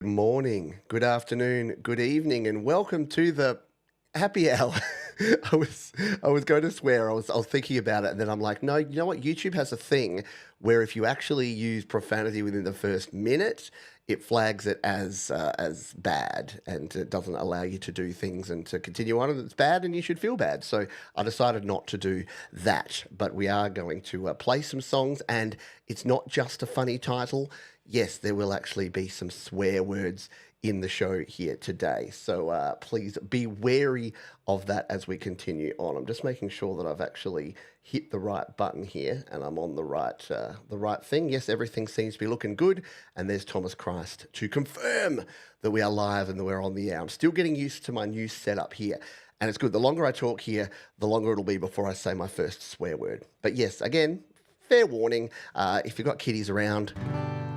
Good morning, good afternoon, good evening, and welcome to the happy hour. I was I was going to swear. I was thinking about it, and then I'm like, no, you know what? YouTube has a thing where if you actually use profanity within the first minute, it flags it as bad, and it doesn't allow you to do things and to continue on. And it's bad, and you should feel bad. So I decided not to do that. But we are going to play some songs, and it's not just a funny title. Yes, there will actually be some swear words in the show here today. So please be wary of that as we continue on. I'm just making sure that I've actually hit the right button here and I'm on the right thing. Yes, everything seems to be looking good. And there's Thomas Christ to confirm that we are live and that we're on the air. I'm still getting used to my new setup here. And it's good. The longer I talk here, the longer it'll be before I say my first swear word. But yes, again, fair warning, if you've got kiddies around,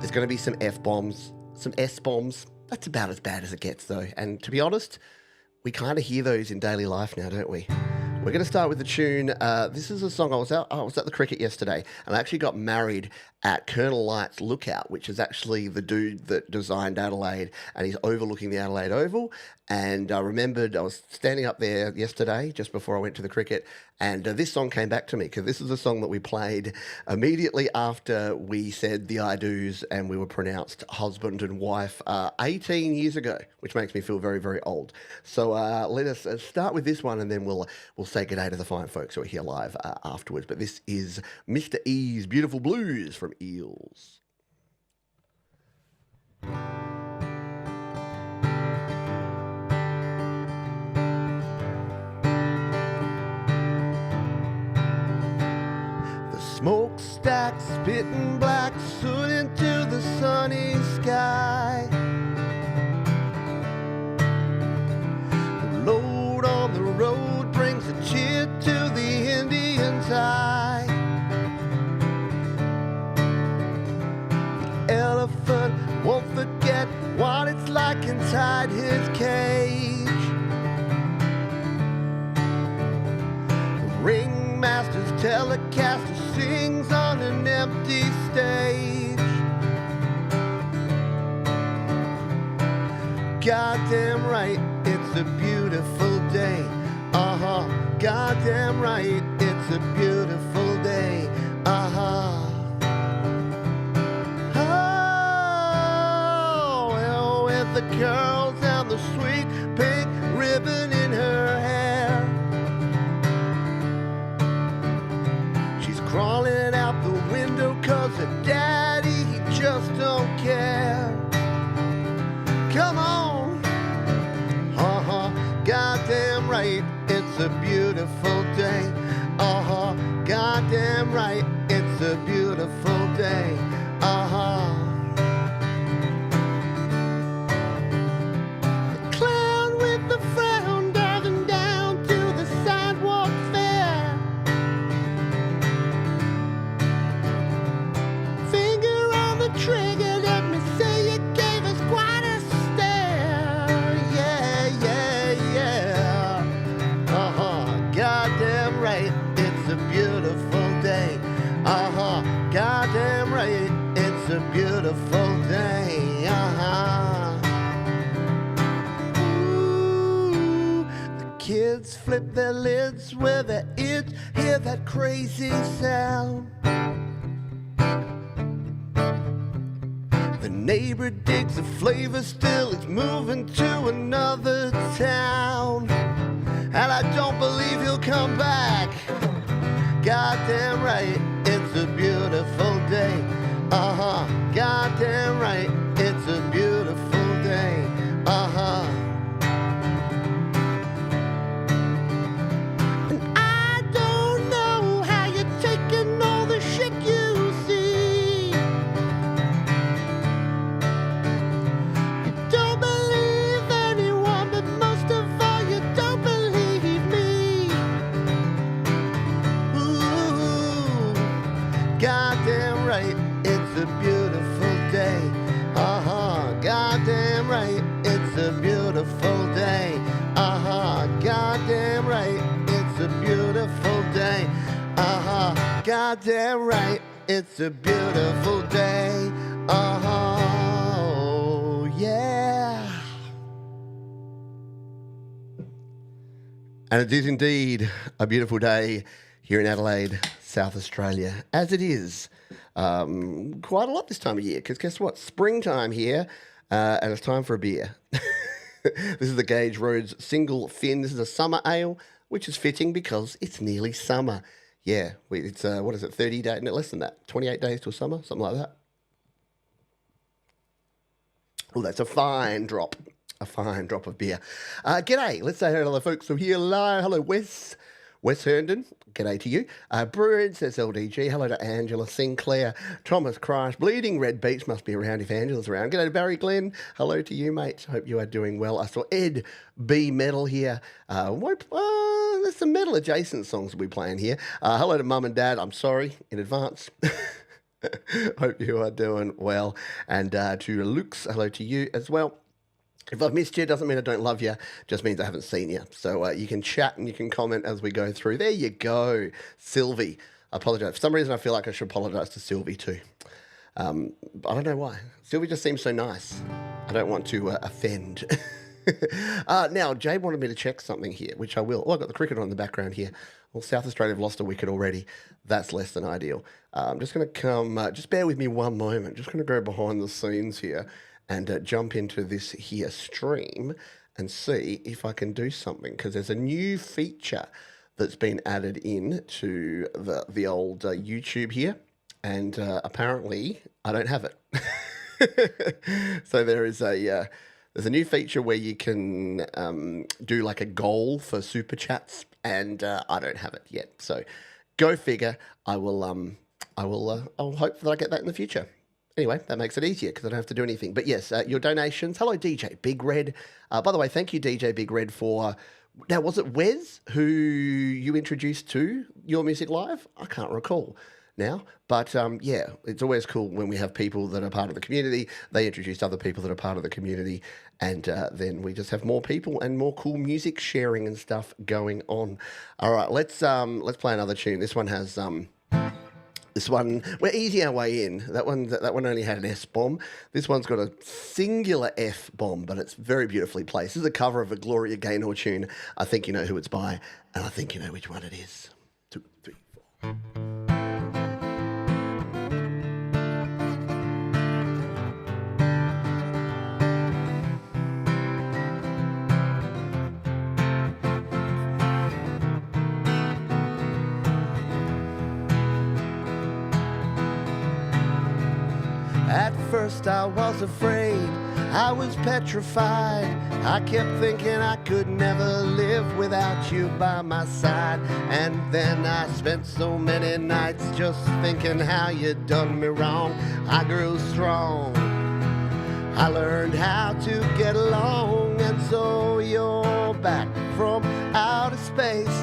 there's going to be some F-bombs, some S-bombs. That's about as bad as it gets, though. And to be honest, we kind of hear those in daily life now, don't we? We're going to start with the tune. This is a song I was at the cricket yesterday, and I actually got married at Colonel Light's Lookout, which is actually the dude that designed Adelaide, and he's overlooking the Adelaide Oval. And I remembered I was standing up there yesterday, just before I went to the cricket, and this song came back to me, because this is a song that we played immediately after we said the I do's and we were pronounced husband and wife 18 years ago, which makes me feel very, very old. So let us start with this one, and then we'll say good day to the fine folks who are here live afterwards. But this is Mr. E's Beautiful Blues from Eels. Smokestack spitting black soot into the sunny sky. The load on the road brings a cheer to the Indian's eye. The elephant won't forget what it's like inside his cage. The ringmaster's telecaster sings on an empty stage. Goddamn right, it's a beautiful day. Goddamn right, it's a beautiful day. Oh, well, with the curls and the sweet pink ribbon in her hair, crawling out the window 'cause her daddy, he just don't care. Come on, goddamn right, it's a beautiful day. Goddamn right, it's a beautiful day. The clown with the frown diving down to the sidewalk fair. Trigger, let me say you gave us quite a stare. Yeah. Goddamn right, it's a beautiful day. Goddamn right, it's a beautiful day. Ooh, the kids flip their lids with their ears, hear that crazy sound. The neighbor digs a flavor still, it's moving to another town. And I don't believe he'll come back. Goddamn right, it's a beautiful day. Goddamn right, it's a beautiful day. And I don't know how you're taking all the shit you see. Don't believe anyone, but most of all, you don't believe me. Ooh, goddamn right, it's a beautiful day. Goddamn right, it's a beautiful day. Goddamn right, it's a beautiful day. Goddamn right, it's a beautiful day. Oh, yeah. yeah. And it is indeed a beautiful day here in Adelaide, South Australia, as it is quite a lot this time of year, because guess what? Springtime here, and it's time for a beer. This is the Gage Roads Single Fin. This is a summer ale, which is fitting because it's nearly summer. Yeah, it's, 30 days, no, less than that, 28 days till summer, something like that. Oh, that's a fine drop. A fine drop of beer. G'day. Let's say hello to the folks from here live. Hello, Wes Herndon. G'day to you. Bruin says LDG. Hello to Angela Sinclair. Thomas Christ. Bleeding Red Beach must be around if Angela's around. G'day to Barry Glenn. Hello to you, mate. Hope you are doing well. I saw Ed B. Metal here. There's some metal adjacent songs we'll be playing here. Hello to Mum and Dad. I'm sorry in advance. Hope you are doing well. And to Luke's, hello to you as well. If I've missed you, doesn't mean I don't love you, just means I haven't seen you. So you can chat and you can comment as we go through. There you go, Sylvie. I apologise. For some reason, I feel like I should apologise to Sylvie too. I don't know why. Sylvie just seems so nice. I don't want to offend. Now, Jade wanted me to check something here, which I will. Oh, I've got the cricket on in the background here. Well, South Australia have lost a wicket already. That's less than ideal. I'm just going to come, just bear with me one moment. Just going to go behind the scenes here and jump into this here stream and see if I can do something, because there's a new feature that's been added in to the old YouTube here, and apparently I don't have it. So there's a new feature where you can do like a goal for super chats, and I don't have it yet. So go figure. I'll hope that I get that in the future. Anyway, that makes it easier because I don't have to do anything. But yes, your donations. Hello, DJ Big Red. By the way, thank you, DJ Big Red, for... Now, was it Wes who you introduced to Your Music Live? I can't recall now. But yeah, it's always cool when we have people that are part of the community. They introduce other people that are part of the community. And then we just have more people and more cool music sharing and stuff going on. All right, let's play another tune. This one has... This one, we're easing our way in. That one only had an S bomb. This one's got a singular F bomb, but it's very beautifully placed. This is a cover of a Gloria Gaynor tune. I think you know who it's by, and I think you know which one it is. 2, 3, 4. At first I was afraid, I was petrified. I kept thinking I could never live without you by my side. And then I spent so many nights just thinking how you'd done me wrong. I grew strong, I learned how to get along. And so you're back from outer space.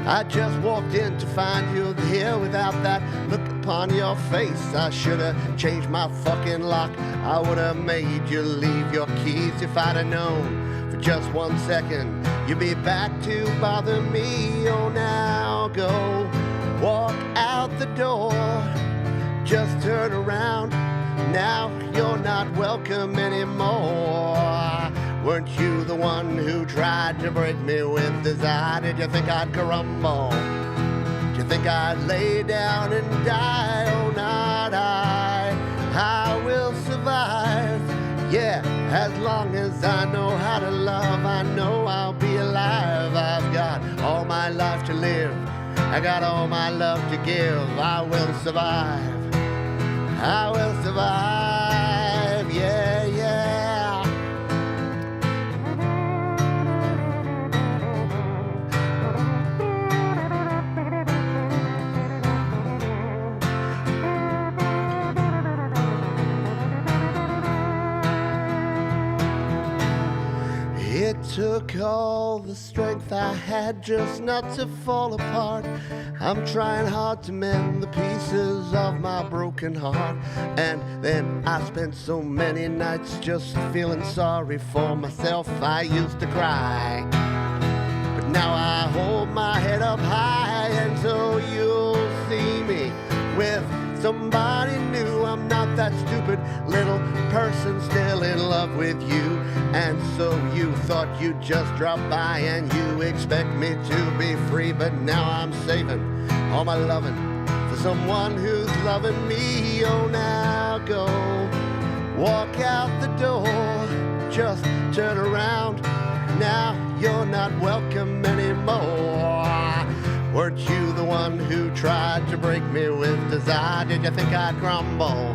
I just walked in to find you here without that look upon your face. I should have changed my fucking lock. I would have made you leave your keys if I'd have known for just 1 second you'd be back to bother me. Oh, now go walk out the door, just turn around. Now you're not welcome anymore. Weren't you the one who tried to break me with desire? Did you think I'd crumble? Did you think I'd lay down and die? Oh, not I will survive. Yeah, as long as I know how to love, I know I'll be alive. I've got all my life to live, I got all my love to give. I will survive, I will survive, yeah, yeah. It took all the strength I had just not to fall apart. I'm trying hard to mend the pieces of my broken heart. And then I spent so many nights just feeling sorry for myself. I used to cry, but now I hold my head up high. And so you'll see me with somebody new. I'm not that stupid little person still in love with you. And so you thought you'd just drop by and you expect me to be free, but now I'm saving all my loving for someone who's loving me. Oh, now go walk out the door, just turn around, now you're not welcome anymore. Weren't you the one who tried to break me with desire? Did you think I'd crumble?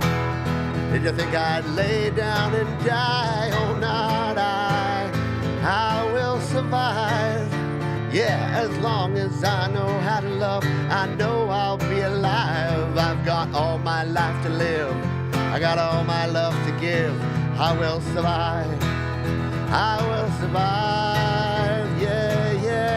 Did you think I'd lay down and die? Oh, not I will survive. Yeah, as long as I know how to love, I know I'll be alive. I've got all my life to live, I got all my love to give. I will survive, I will survive, yeah, yeah.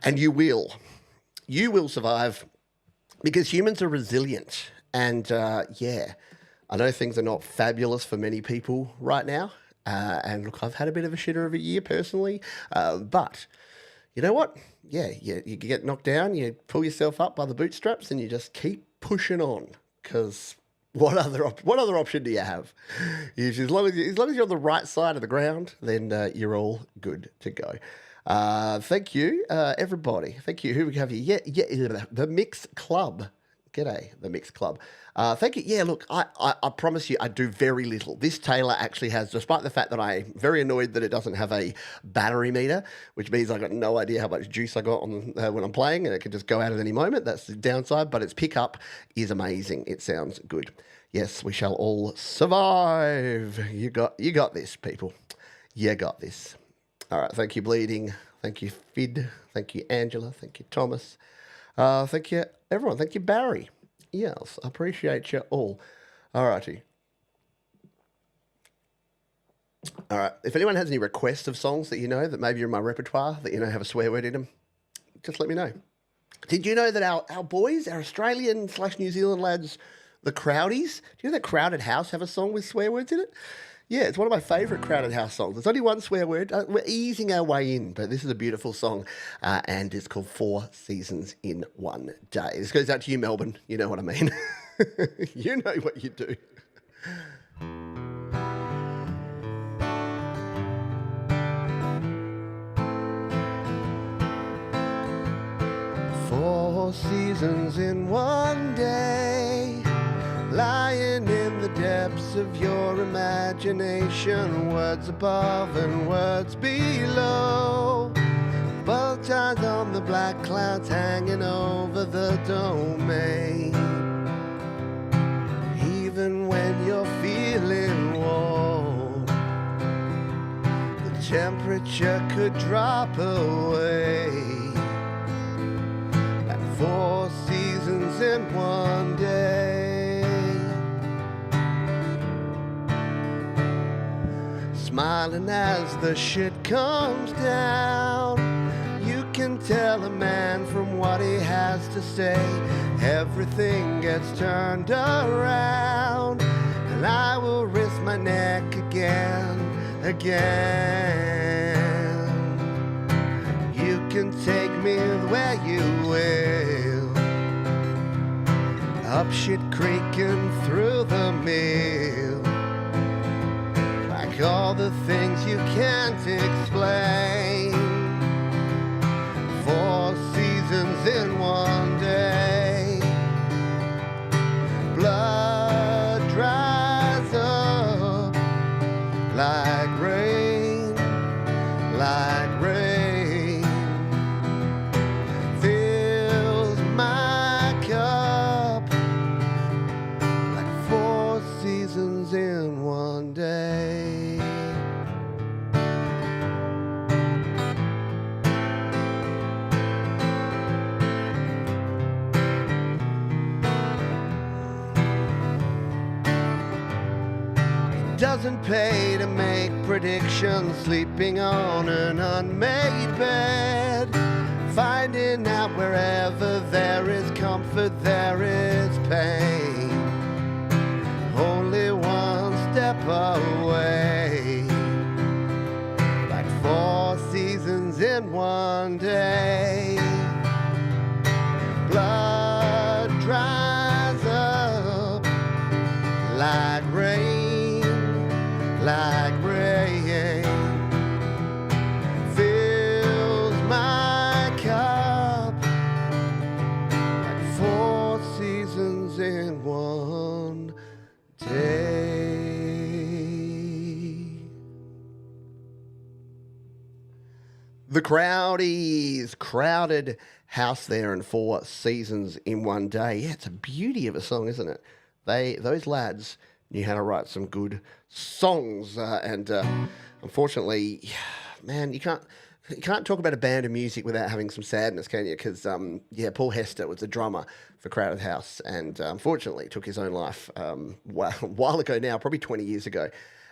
And you will survive, because humans are resilient. And yeah, I know things are not fabulous for many people right now. And look, I've had a bit of a shitter of a year personally. But you know what? Yeah, you get knocked down, you pull yourself up by the bootstraps and you just keep pushing on. Because what other option do you have? As long as you're on the right side of the ground, then you're all good to go. Thank you, everybody. Thank you. Who we have here? Yeah, the Mix Club. G'day, the Mix Club. Thank you. Yeah, look, I promise you I do very little. This Taylor actually has, despite the fact that I'm very annoyed that it doesn't have a battery meter, which means I've got no idea how much juice I got on when I'm playing, and it can just go out at any moment. That's the downside, but its pickup is amazing. It sounds good. Yes, we shall all survive. You got this, people. You got this. All right, thank you, Bleeding. Thank you, Fid. Thank you, Angela. Thank you, Thomas. Thank you, everyone. Thank you, Barry. Yes, I appreciate you all. All righty. All right, if anyone has any requests of songs that you know that maybe are in my repertoire, that you know have a swear word in them, just let me know. Did you know that our boys, our Australian/New Zealand lads, the Crowdies, do you know that Crowded House have a song with swear words in it? Yeah, it's one of my favourite Crowded House songs. There's only one swear word. We're easing our way in, but this is a beautiful song, and it's called 4 Seasons in One Day. This goes out to you, Melbourne. You know what I mean. You know what you do. Four seasons in one day, lying in the depths of your imagination, words above and words below, bow ties on the black clouds hanging over the domain. Even when you're feeling warm, the temperature could drop away. Like 4 seasons in one day. Smiling as the shit comes down, you can tell a man from what he has to say. Everything gets turned around, and I will risk my neck again. You can take me where you will, up shit creek and through the mill, like all the things you can't explain. 4 seasons in one day, blood dries up like rain, like rain, fills my cup, like 4 seasons in one day. Doesn't pay to make predictions, sleeping on an unmade bed. Finding out wherever there is comfort, there is pain. Only one step away. Like 4 seasons in one day. Blood dries up like rain, like rain. Fills my cup like 4 seasons in one day. The Crowdies, crowded house there and 4 seasons in one day. Yeah, it's a beauty of a song, isn't it? Those lads knew how to write some good songs, and unfortunately, man, you can't talk about a band of music without having some sadness, can you? Because Paul Hester was the drummer for Crowded House, and unfortunately took his own life a while ago now, probably 20 years ago,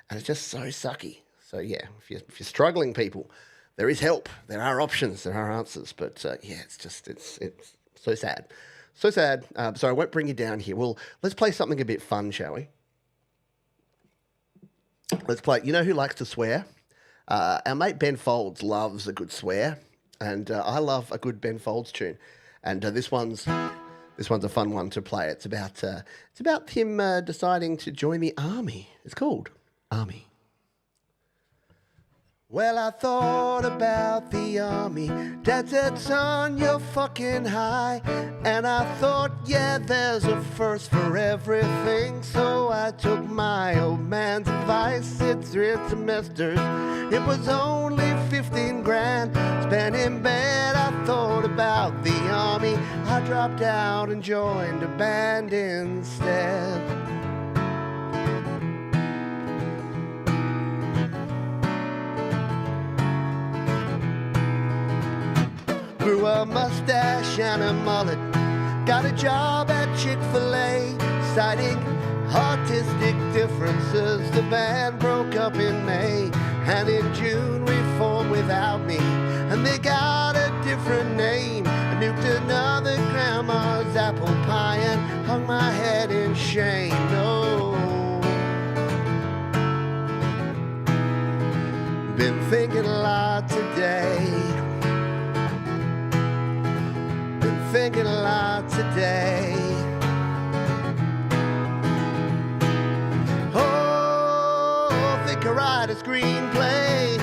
and it's just so sucky. So yeah, if you're struggling, people, there is help, there are options, there are answers, but it's so sad. So sad. So I won't bring you down here. Well, let's play something a bit fun, shall we? Let's play. You know who likes to swear? Our mate Ben Folds loves a good swear, and I love a good Ben Folds tune. And this one's a fun one to play. It's about him deciding to join the army. It's called Army. Well, I thought about the army. Dad said, son, you're fucking high. And I thought, yeah, there's a first for everything. So I took my old man's advice. It's 3 semesters. It was only 15 grand. Spent in bed, I thought about the army. I dropped out and joined a band instead. Grew a mustache and a mullet. Got a job at Chick-fil-A. Citing artistic differences, the band broke up in May. And in June we formed without me. And they got a different name. I nuked another grandma's apple pie and hung my head in shame. No. Been thinking a lot today. Thinking a lot today. Oh, think I write a screenplay.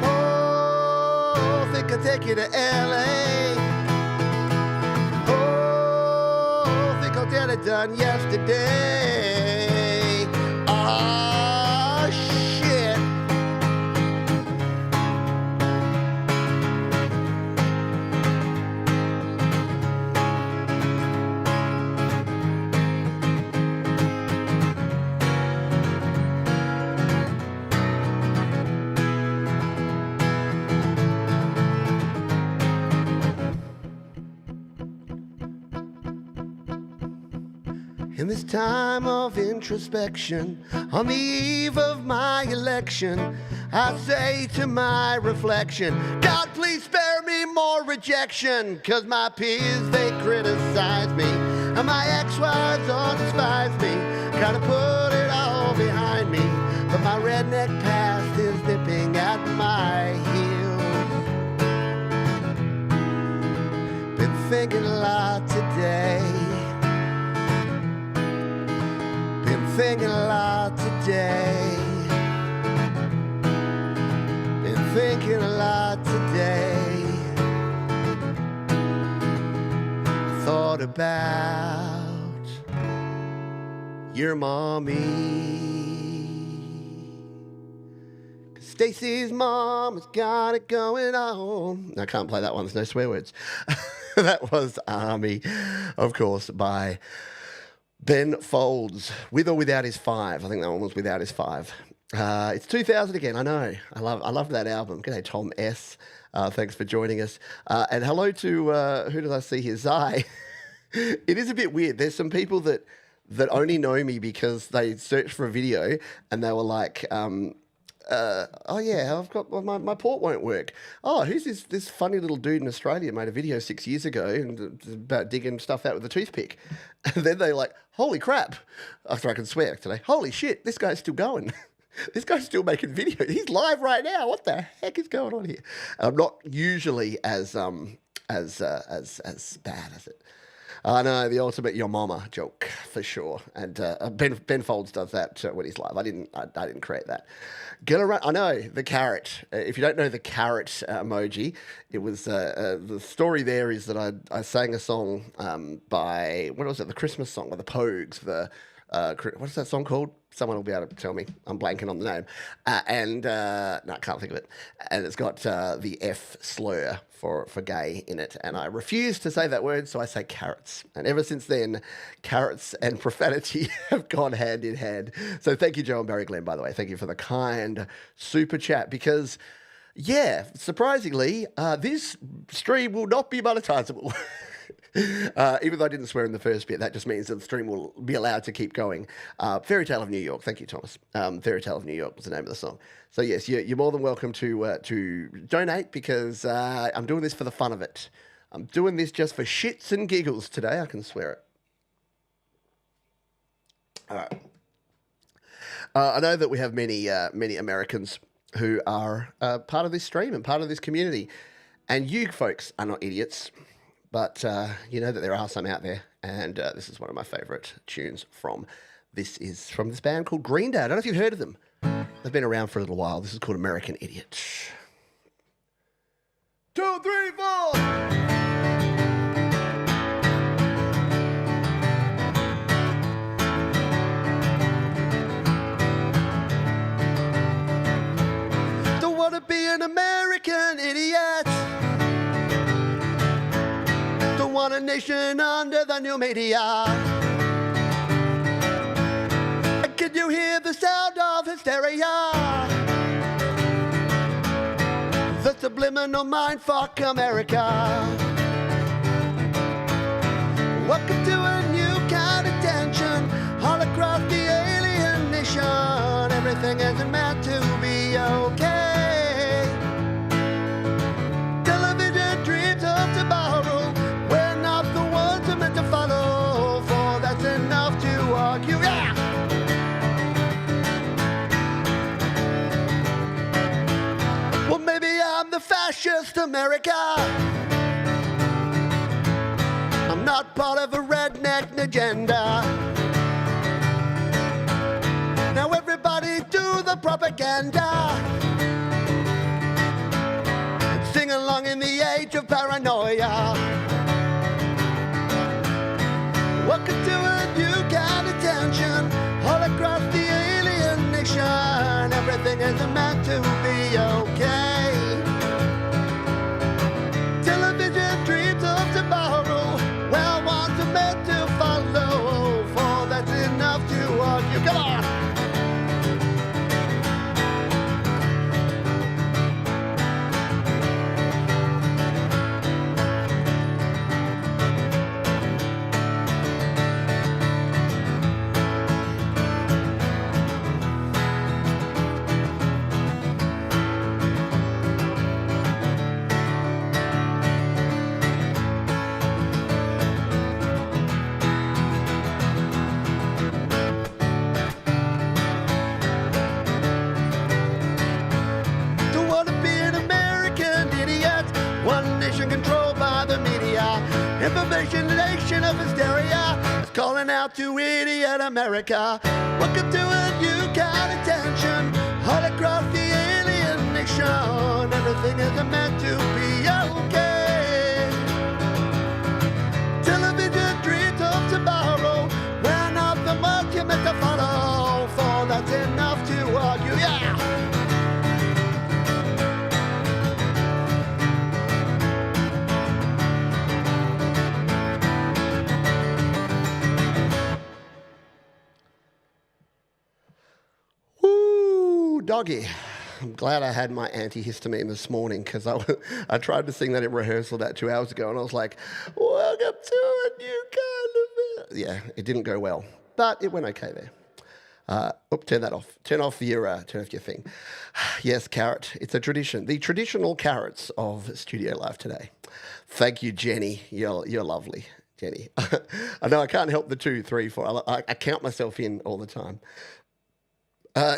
Oh, think I take you to LA. Oh, think I'll get it done yesterday. Ah, shit. In this time of introspection, on the eve of my election, I say to my reflection, God, please spare me more rejection. 'Cause my peers, they criticize me, and my ex-wives all despise me. Gotta put it all behind me, but my redneck past is nipping at my heels. Been thinking a lot today. Thinking a lot today. Been thinking a lot today. I thought about your mommy. 'Cause Stacy's mom has got it going on. I can't play that one, there's no swear words. That was Army, of course, by Ben Folds, with or without his 5. I think that one was without his 5. It's 2000 again. I know. I love that album. G'day, Tom S. Thanks for joining us. And hello to who did I see here? Zai. It is a bit weird. There's some people that that only know me because they searched for a video and they were like, oh yeah, I've got my port won't work. Oh, who's this funny little dude in Australia made a video 6 years ago and about digging stuff out with a toothpick. And then they like, holy crap. After I can swear today, holy shit, this guy's still going. This guy's still making videos. He's live right now. What the heck is going on here? I'm not usually as bad as it. I know, the ultimate your mama joke for sure, and Ben Folds does that when he's live. I didn't create that. Get around. I know the carrot. If you don't know the carrot emoji, it was the story. There is that I sang a song by what was it? The Christmas song by the Pogues. What's that song called? Someone will be able to tell me. I'm blanking on the name. No, I can't think of it. And it's got the F slur for gay in it. And I refuse to say that word, so I say carrots. And ever since then, carrots and profanity have gone hand in hand. So thank you, Joe and Barry Glenn, by the way. Thank you for the kind super chat because, yeah, surprisingly, this stream will not be monetizable. Even though I didn't swear in the first bit, that just means that the stream will be allowed to keep going. Fairy Tale of New York. Thank you, Thomas. Fairy Tale of New York was the name of the song. So yes, you're more than welcome to donate because I'm doing this for the fun of it. I'm doing this just for shits and giggles today. I can swear it. All right. I know that we have many Americans who are part of this stream and part of this community, and you folks are not idiots. But you know that there are some out there, and this is one of my favourite tunes from. This is from this band called Green Day. I don't know if you've heard of them. They've been around for a little while. This is called American Idiot. 2, 3, 4. Don't want to be an American idiot. Want a nation under the new media. Can you hear the sound of hysteria? The subliminal mind fuck America. Welcome to a new kind of tension all across the alien nation. Everything isn't meant to be okay. Television dreams of tomorrow. Meant to follow, for that's enough to argue. Yeah! Well, maybe I'm the fascist America. I'm not part of a redneck agenda. Now everybody do the propaganda. Sing along in the age of paranoia. Welcome to a new kind of tension all across the alien nation. Everything isn't meant to be okay. Television dreams of tomorrow. Well, ones are meant to follow. For that's enough to argue. Come on! Information nation of hysteria is calling out to idiot America. Welcome to a new kind of tension all across the alien nation. Everything isn't meant to be okay. Television dreams of tomorrow. We're not the much you're meant to follow. For that's enough to argue. Yeah! Doggy. I'm glad I had my antihistamine this morning because I tried to sing that in rehearsal about 2 hours ago and I was like, welcome to a new kind of... Yeah, it didn't go well. but it went okay there. Turn that off. Turn off your thing. Yes, carrot. It's a tradition. The traditional carrots of Studio Live today. Thank you, Jenny. You're lovely, Jenny. I know I can't help the 2, 3, 4. I count myself in all the time.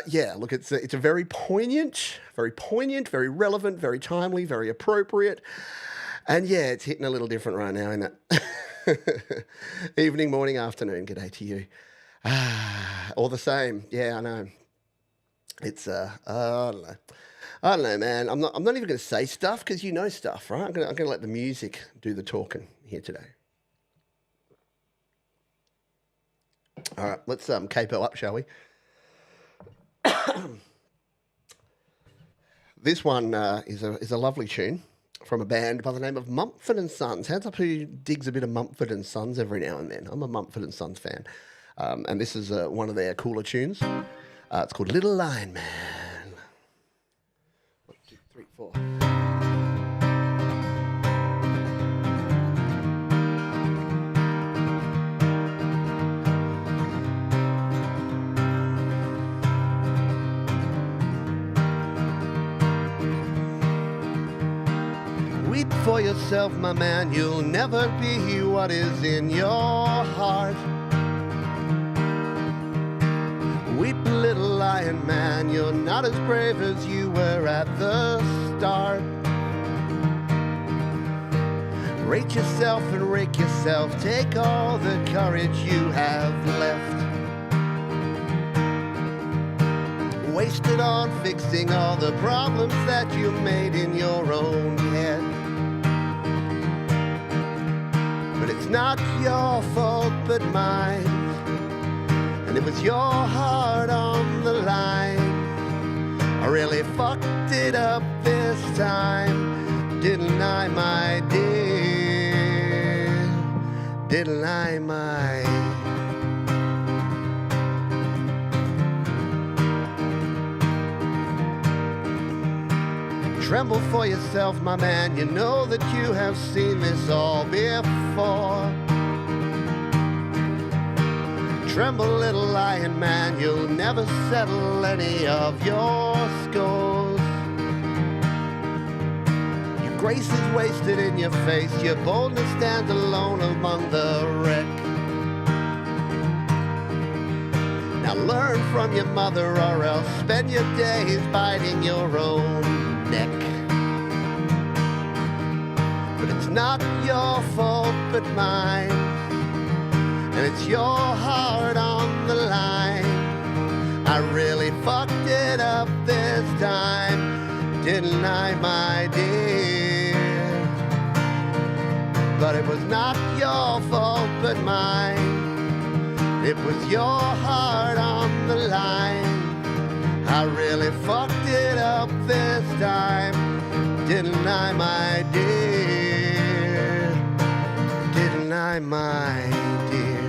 Yeah, look, it's a very poignant, very relevant, very timely, very appropriate, and yeah, it's hitting a little different right now, isn't it? Evening, morning, afternoon. G'day to you. All the same. Yeah, I know. It's I don't know, man. I'm not even going to say stuff because you know stuff, right? I'm gonna let the music do the talking here today. All right, let's capo up, shall we? This one is a lovely tune from a band by the name of Mumford and Sons. Hands up who digs a bit of Mumford and Sons every now and then. I'm a Mumford and Sons fan. And this is one of their cooler tunes. It's called Little Lion Man. 1, 2, 3, 4. Weep for yourself, my man, you'll never be what is in your heart. Weep, little lion man, you're not as brave as you were at the start. Rate yourself and rake yourself, take all the courage you have left. Waste it on fixing all the problems that you made in your own head. But it's not your fault but mine, and it was your heart on the line. I really fucked it up this time, didn't I, my dear? Didn't I, my? Tremble for yourself, my man, you know that you have seen this all before. Tremble, little lion man, you'll never settle any of your scores. Your grace is wasted in your face, your boldness stands alone among the wreck. Now learn from your mother or else spend your days biting your own neck. But it's not your fault but mine, and it's your heart on the line. I really fucked it up this time, didn't I, my dear? But it was not your fault but mine, it was your heart on the line. I really fucked it up this time, didn't I, my dear? Didn't I, my dear?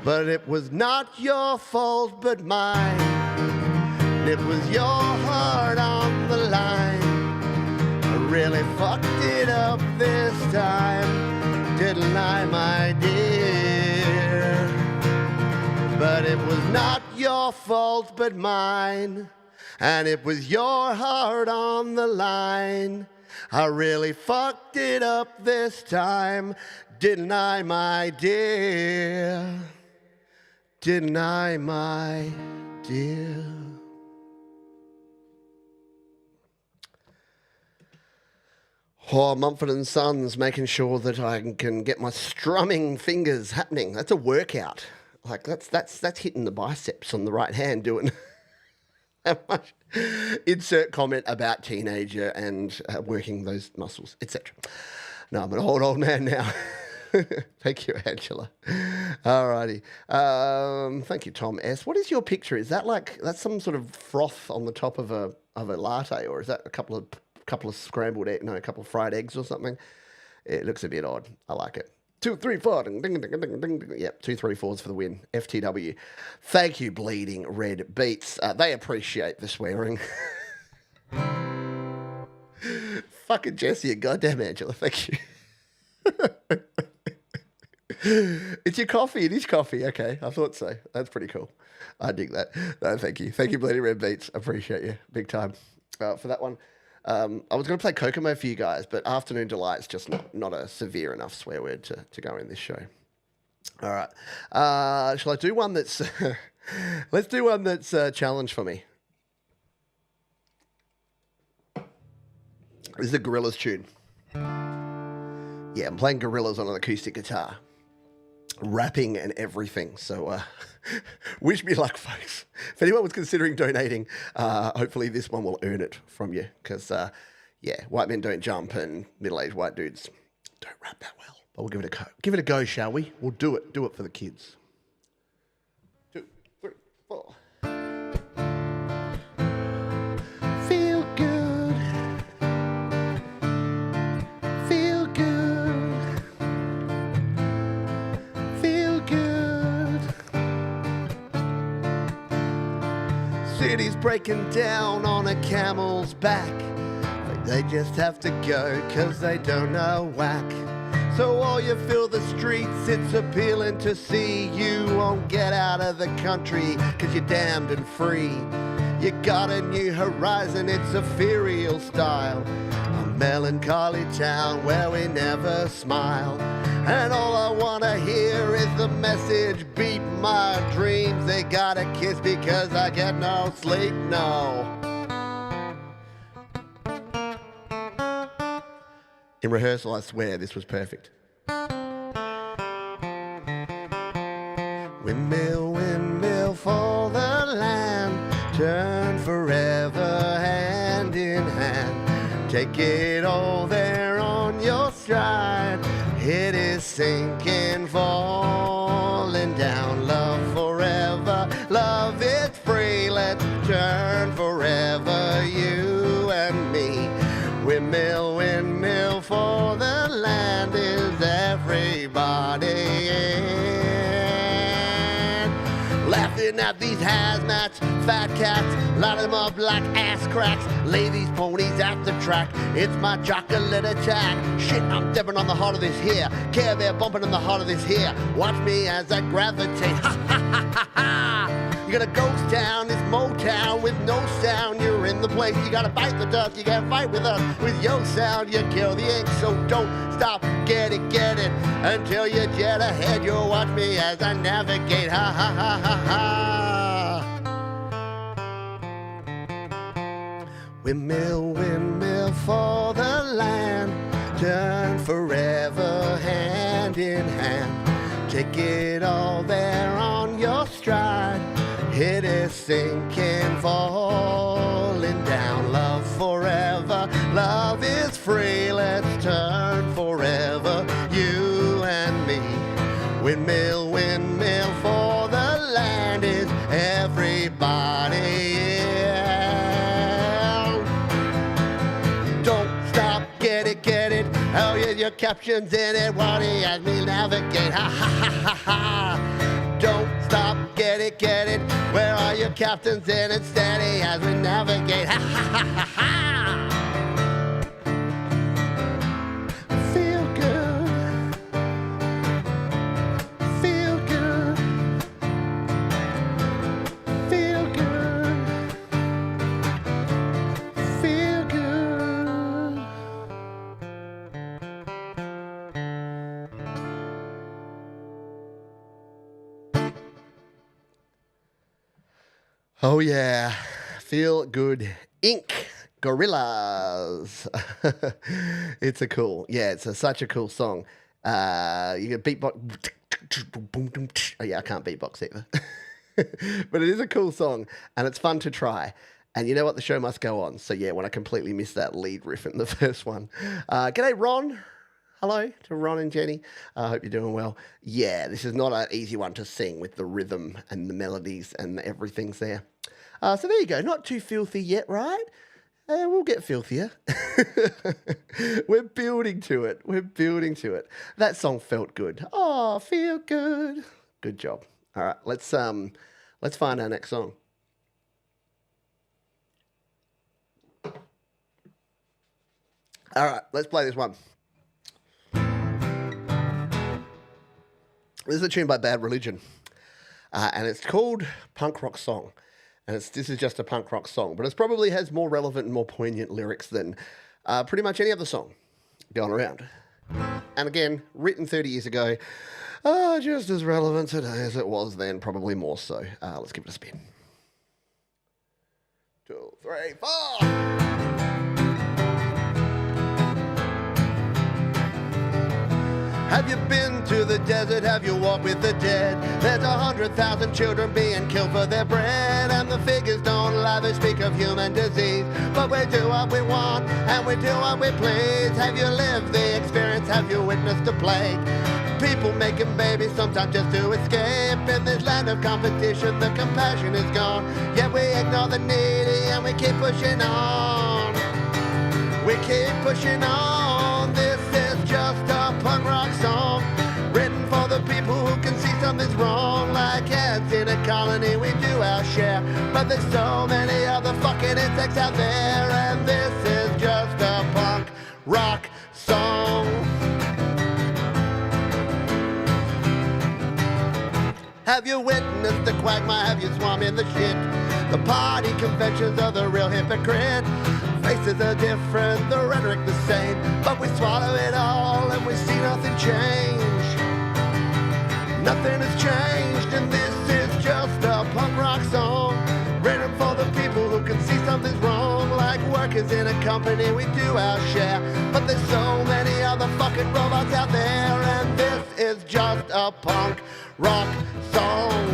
But it was not your fault but mine, it was your heart on the line. I really fucked it up this time, didn't I, my dear? But it was not your fault but mine, and it was your heart on the line. I really fucked it up this time, didn't I, my dear? Didn't I, my dear? Oh, Mumford and Sons, making sure that I can get my strumming fingers happening. That's a workout. Like that's hitting the biceps on the right hand, doing that much. Insert comment about teenager and working those muscles, etc. No, I'm an old man now. Thank you, Angela. Alrighty. Thank you, Tom S. What is your picture? Is that that's some sort of froth on the top of a latte, or is that a couple of scrambled egg? No, a couple of fried eggs or something. It looks a bit odd. I like it. 2, 3, 4. Ding, ding, ding, ding, ding, ding. Yep, 2, 3, 4s for the win. FTW. Thank you, Bleeding Red Beats. They appreciate the swearing. Fucking Jesse and goddamn Angela. Thank you. It's your coffee. It is coffee. Okay, I thought so. That's pretty cool. I dig that. No, thank you. Thank you, Bleeding Red Beats. Appreciate you. Big time for that one. I was going to play Kokomo for you guys, but Afternoon Delight's just not a severe enough swear word to go in this show. All right. Shall I do one that's... Let's do one that's a challenge for me. This is a Gorillaz tune. Yeah, I'm playing Gorillaz on an acoustic guitar. Rapping and everything. So wish me luck, folks. If anyone was considering donating, hopefully this one will earn it from you. Because, yeah, white men don't jump and middle-aged white dudes don't rap that well. But we'll give it a go. Give it a go, shall we? We'll do it. Do it for the kids. 2, 3, 4. Feel good. Feel good. Feel good. City's breaking down on a camel's back. But they just have to go 'cause they don't know whack. So while you fill the streets, it's appealing to see you won't get out of the country 'cause you're damned and free. You got a new horizon, it's ethereal style. A melancholy town where we never smile. And all I wanna hear is the message, beat my dreams. They gotta kiss because I get no sleep, no. In rehearsal, I swear this was perfect. Windmill, windmill for the land, turn forever hand in hand. Take it all there on your stride. It is sinking, falling down. Love forever, love is free. Let's turn forever, you and me. Windmill, windmill for the land is everybody in. Laughing at these hazmats, fat cats, line them up like ass cracks. Lay these ponies at the track, it's my chocolate attack. Shit, I'm dipping on the heart of this here. Care Bear bumping on the heart of this here. Watch me as I gravitate, ha ha ha ha ha. You got a ghost town, it's Motown with no sound. You're in the place, you gotta bite the dust. You can't fight with us, with your sound. You kill the ink, so don't stop, get it, until you jet ahead. You'll watch me as I navigate, ha ha ha ha ha. Windmill, windmill for the land, turn forever hand in hand. Take it all there on your stride. It is sinking, falling down. Love forever, love is free. Let's turn forever, you and me. Windmill, windmill for the land is everybody. Don't stop, get it. Oh yeah, your caption's in it. What he has me navigate, ha ha ha ha ha. Don't stop, get it. Where are your captains in it? Steady as we navigate, ha ha ha ha ha. Feel good. Feel good. Feel good. Feel good. Oh yeah, Feel Good Inc. Gorillaz. It's such a cool song. You get beatbox. Oh yeah, I can't beatbox either. But it is a cool song and it's fun to try. And you know what? The show must go on. So yeah, when I completely missed that lead riff in the first one. G'day, Ron. Hello to Ron and Jenny. I hope you're doing well. Yeah, this is not an easy one to sing with the rhythm and the melodies and everything's there. So there you go. Not too filthy yet, right? We'll get filthier. We're building to it. We're building to it. That song felt good. Oh, feel good. Good job. All right, let's find our next song. All right, let's play this one. This is a tune by Bad Religion, and it's called Punk Rock Song. And this is just a punk rock song, but it probably has more relevant and more poignant lyrics than pretty much any other song going around. And again, written 30 years ago, just as relevant today as it was then, probably more so. Let's give it a spin. 2, 3, 4. Have you been to the desert? Have you walked with the dead? There's 100,000 children being killed for their bread, and the figures don't lie, they speak of human disease. But we do what we want, and we do what we please. Have you lived the experience? Have you witnessed the plague? People making babies sometimes just to escape. In this land of competition, the compassion is gone. Yet we ignore the needy, and we keep pushing on. We keep pushing on. This is just a punk rock song, written for the people who can see something's wrong. Like ants in a colony, we do our share, but there's so many other fucking insects out there, and this is just a punk rock song. Have you witnessed the quagmire? Have you swum in the shit? The party conventions are the real hypocrite. Faces are different, the rhetoric the same, but we swallow it all and we see nothing change. Nothing has changed, and this is just a punk rock song, written for the people who can see something's wrong. Like workers in a company, we do our share, but there's so many other fucking robots out there, and this is just a punk rock song.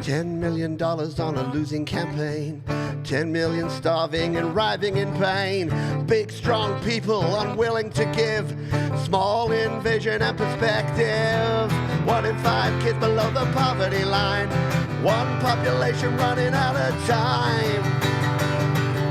$10 million on a losing campaign, 10 million starving and writhing in pain. Big strong people unwilling to give, small in vision and perspective. 1 in 5 kids below the poverty line, one population running out of time.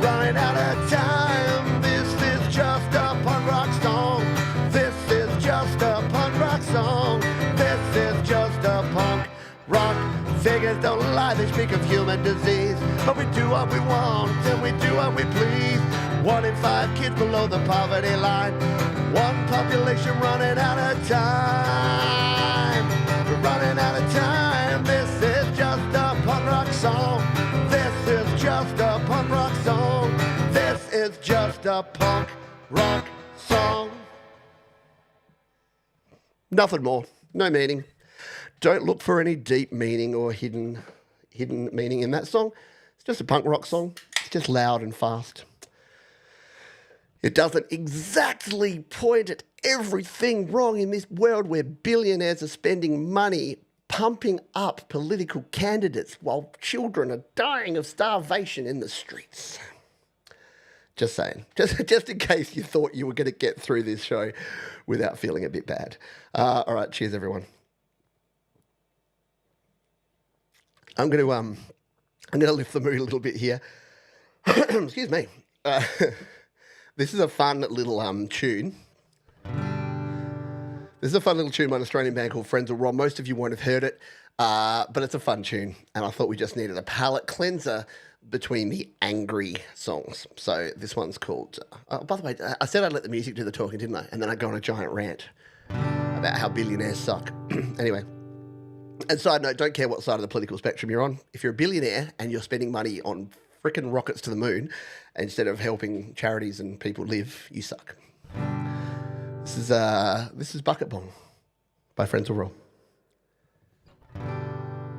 Running out of time. This is just a punk rock song. This is just a punk rock song. This is just a punk rock. Figures don't lie, they speak of human disease, but we do what we want and we do what we please. 1 in 5 kids below the poverty line, one population running out of time. We're running out of time. This is just a punk rock song. This is just a punk rock song. This is just a punk rock song. Nothing more, no meaning. Don't look for any deep meaning or hidden meaning in that song. It's just a punk rock song. It's just loud and fast. It doesn't exactly point at everything wrong in this world where billionaires are spending money pumping up political candidates while children are dying of starvation in the streets. Just saying. Just in case you thought you were going to get through this show without feeling a bit bad. All right, cheers everyone. I'm going to lift the mood a little bit here. Excuse me. This is a fun little tune. This is a fun little tune by an Australian band called Friends of Rob. Most of you won't have heard it, but it's a fun tune, and I thought we just needed a palate cleanser between the angry songs. So this one's called... by the way, I said I'd let the music do the talking, didn't I? And then I go on a giant rant about how billionaires suck. Anyway... And side note, don't care what side of the political spectrum you're on. If you're a billionaire and you're spending money on frickin' rockets to the moon instead of helping charities and people live, you suck. This is Bucket Bong by Friends of Raw.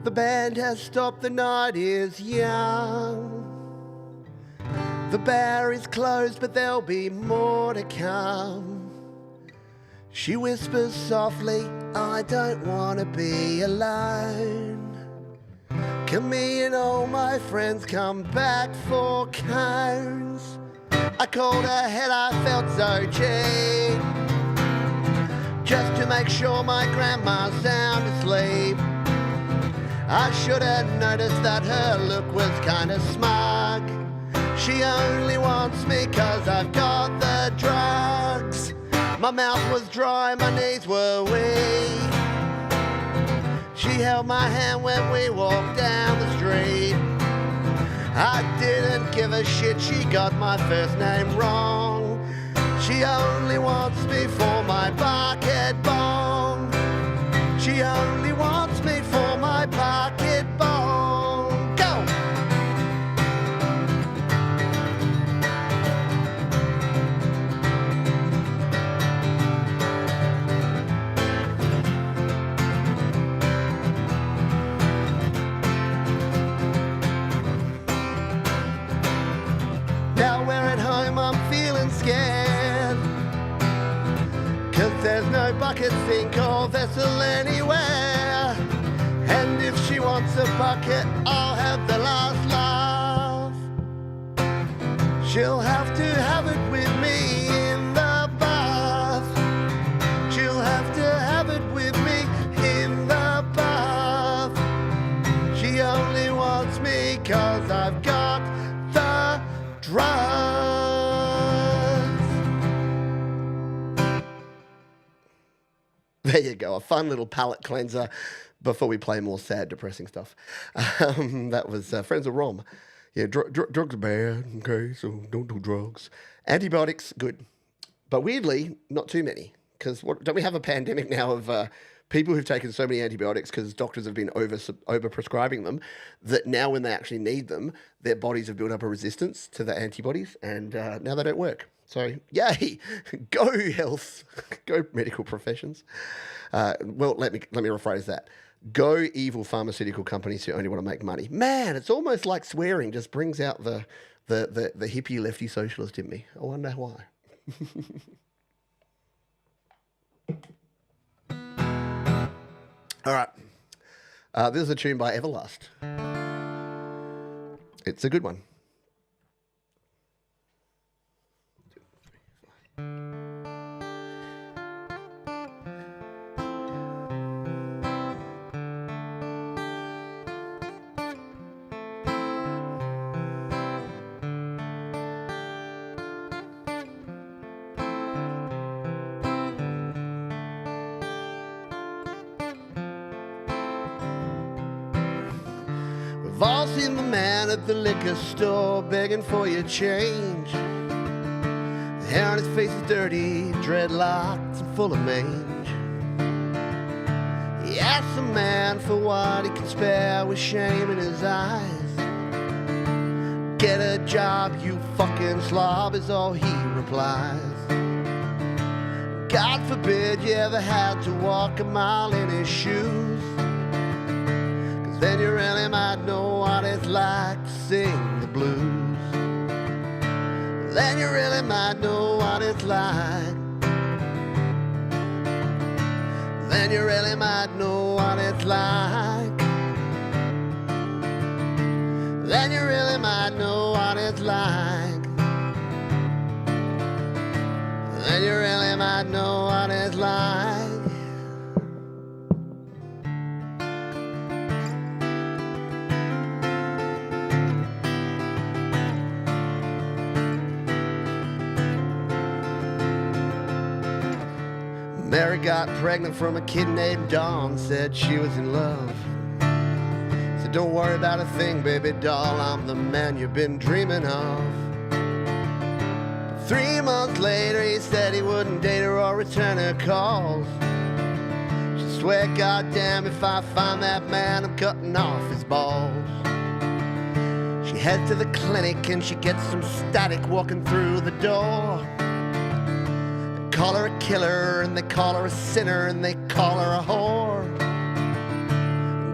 The band has stopped, the night is young. The bar is closed, but there'll be more to come. She whispers softly, I don't want to be alone. Can me and all my friends come back for cones? I called her head, I felt so cheap, just to make sure my grandma's sound asleep. I should have noticed that her look was kinda smug. She only wants me 'cause I've got the drugs. My mouth was dry, my knees were weak. She held my hand when we walked down the street. I didn't give a shit, she got my first name wrong. She only wants me for my bucket bong. She only wants me for my bucket bong. Go! Now we're at home, I'm feeling scared, 'cause there's no bucket, sink or vessel anywhere. And if she wants a bucket, I'll have the last laugh. She'll have to have it with me in the bath. She'll have to have it with me in the bath. She only wants me 'cause I've got the drugs. There you go, a fun little palate cleanser before we play more sad, depressing stuff. That was Friends of Rom. Yeah, drugs are bad, okay, so don't do drugs. Antibiotics, good. But weirdly, not too many. Because don't we have a pandemic now of people who've taken so many antibiotics because doctors have been over prescribing them, that now when they actually need them, their bodies have built up a resistance to the antibodies, and now they don't work. So, yay, go health, go medical professions. Well, let me rephrase that. Go evil pharmaceutical companies who only want to make money. Man, it's almost like swearing just brings out the hippie lefty socialist in me. I wonder why. All right. This is a tune by Everlast. It's a good one. We've all seen the man at the liquor store begging for your change. The hair on his face is dirty, dreadlocked and full of mange. He asks the man for what he can spare with shame in his eyes. Get a job, you fucking slob, is all he replies. God forbid you ever had to walk a mile in his shoes, then you really might know what it's like to sing the blues. Then you really might know what it's like. Then you really might know what it's like. Then you really might know what it's like. Then you really might know what it's like. Mary got pregnant from a kid named Dawn, said she was in love. Said, don't worry about a thing, baby doll, I'm the man you've been dreaming of. 3 months later, he said he wouldn't date her or return her calls. She swear, goddamn, if I find that man, I'm cutting off his balls. She heads to the clinic and she gets some static walking through the door. Call her a killer, and they call her a sinner, and they call her a whore.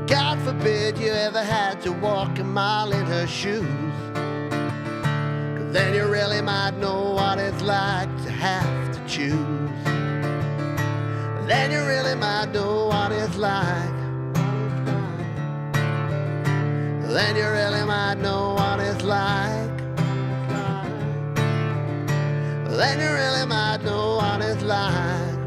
God forbid you ever had to walk a mile in her shoes, 'cause then you really might know what it's like to have to choose. Then you really might know what it's like. then you really might know what it's like. Then you really might know what it's like.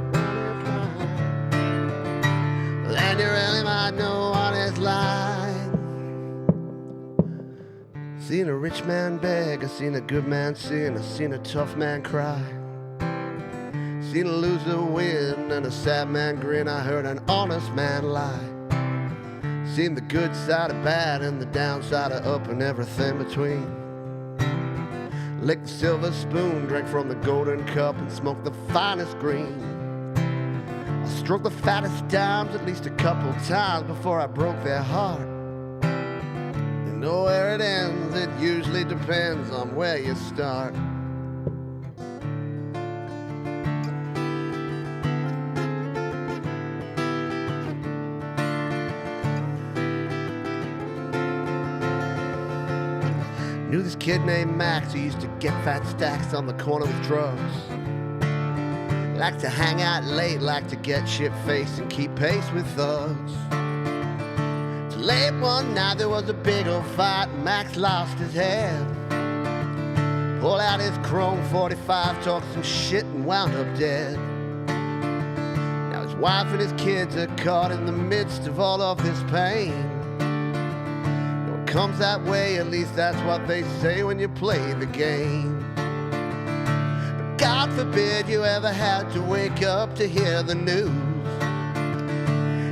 Then you really might know what it's like. Seen a rich man beg, I seen a good man sin, I seen a tough man cry. Seen a loser win and a sad man grin, I heard an honest man lie. Seen the good side of bad and the downside of up and everything between. Licked the silver spoon, drank from the golden cup and smoked the finest green. I struck the fattest dimes at least a couple times before I broke their heart. You know where it ends, it usually depends on where you start. Knew this kid named Max who used to get fat stacks on the corner with drugs. Liked to hang out late, liked to get shit-faced and keep pace with thugs. Till late one night there was a big old fight and Max lost his head. Pulled out his chrome 45, talked some shit and wound up dead. Now his wife and his kids are caught in the midst of all of this pain. Comes that way, at least that's what they say when you play the game. But God forbid you ever had to wake up to hear the news,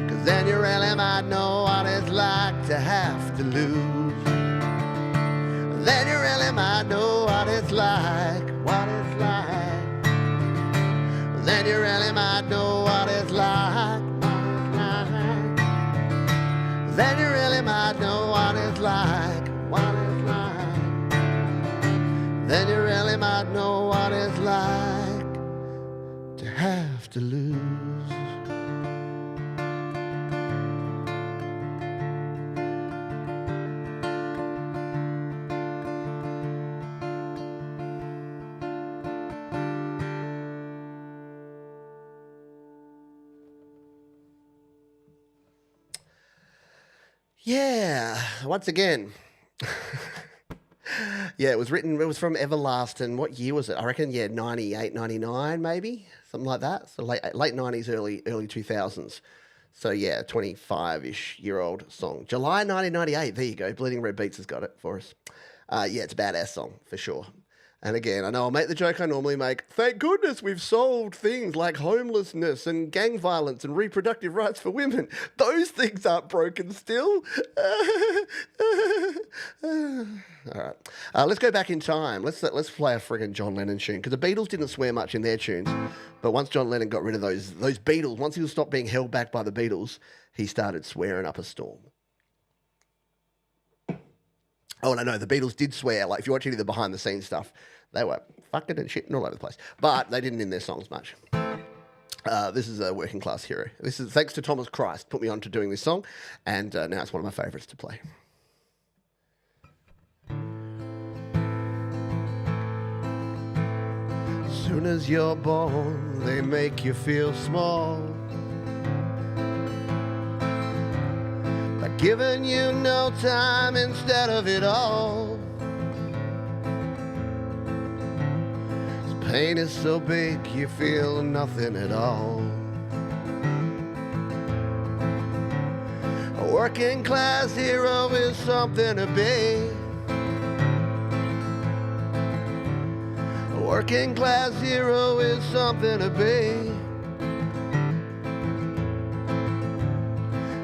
'cause then you really might know what it's like to have to lose. Then you really might know what it's like, what it's like. Then you really might know what it's like. Then you really might know what it's like, what it's like. Then you really might know what it's like to have to lose. Yeah, once again. Yeah, it was from Everlasting. What year was it? I reckon, 98, 99 maybe, something like that. So late 90s, early 2000s. So yeah, 25-ish year old song. July 1998, there you go. Bleeding Red Beats has got it for us. Yeah, it's a badass song, for sure. And again, I know I'll make the joke I normally make. Thank goodness we've solved things like homelessness and gang violence and reproductive rights for women. Those things aren't broken still. All right. Let's go back in time. Let's play a friggin' John Lennon tune, because the Beatles didn't swear much in their tunes. But once John Lennon got rid of those Beatles, once he stopped being held back by the Beatles, he started swearing up a storm. Oh, no, the Beatles did swear. Like, if you watch any of the behind-the-scenes stuff, they were fucking and shitting all over the place. But they didn't in their songs much. This is a Working Class Hero. This is thanks to Thomas Christ, put me on to doing this song, and now it's one of my favourites to play. Soon as you're born, they make you feel small. Giving you no time instead of it all. This pain is so big you feel nothing at all. A working class hero is something to be. A working class hero is something to be.